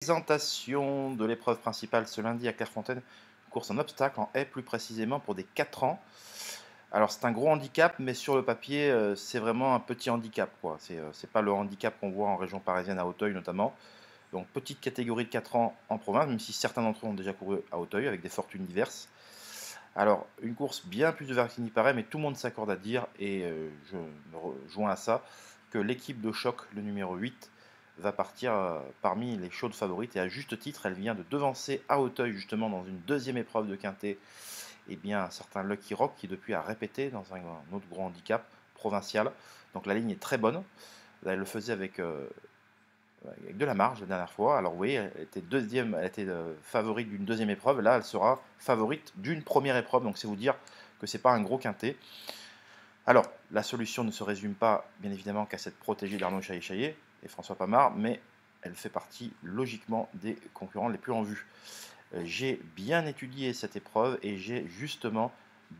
Présentation de l'épreuve principale ce lundi à Clairefontaine, course en obstacle, en haie plus précisément pour des 4 ans. Alors c'est un gros handicap, mais sur le papier, c'est vraiment un petit handicap, quoi. C'est pas le handicap qu'on voit en région parisienne, à Auteuil notamment. Donc petite catégorie de 4 ans en province, même si certains d'entre eux ont déjà couru à Auteuil avec des fortunes diverses. Alors une course bien plus ouverte qu'il n'y paraît, mais tout le monde s'accorde à dire, et je me rejoins à ça, que l'équipe de choc, le numéro 8, va partir parmi les chaudes favorites, et à juste titre, elle vient de devancer à Auteuil, justement, dans une deuxième épreuve de quintet, et bien, un certain Lucky Rock, qui depuis a répété dans un autre gros handicap provincial. Donc la ligne est très bonne. Elle le faisait avec de la marge la dernière fois. Alors oui, elle était deuxième, elle était favorite d'une deuxième épreuve. Là, elle sera favorite d'une première épreuve. Donc c'est vous dire que c'est pas un gros quintet. Alors, la solution ne se résume pas, bien évidemment, qu'à cette protégée d'Arnaud Chaillet et François Pamard, mais elle fait partie logiquement des concurrents les plus en vue. J'ai bien étudié cette épreuve et j'ai justement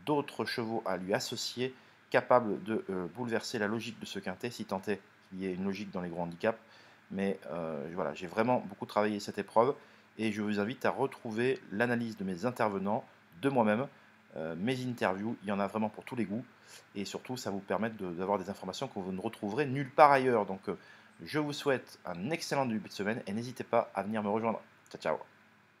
d'autres chevaux à lui associer capables de bouleverser la logique de ce quintet, si tant est qu'il y ait une logique dans les gros handicaps. Mais voilà, j'ai vraiment beaucoup travaillé cette épreuve et je vous invite à retrouver l'analyse de mes intervenants, de moi-même, mes interviews. Il y en a vraiment pour tous les goûts et surtout, ça vous permet d'avoir des informations que vous ne retrouverez nulle part ailleurs. Donc, je vous souhaite un excellent début de semaine et n'hésitez pas à venir me rejoindre. Ciao, ciao.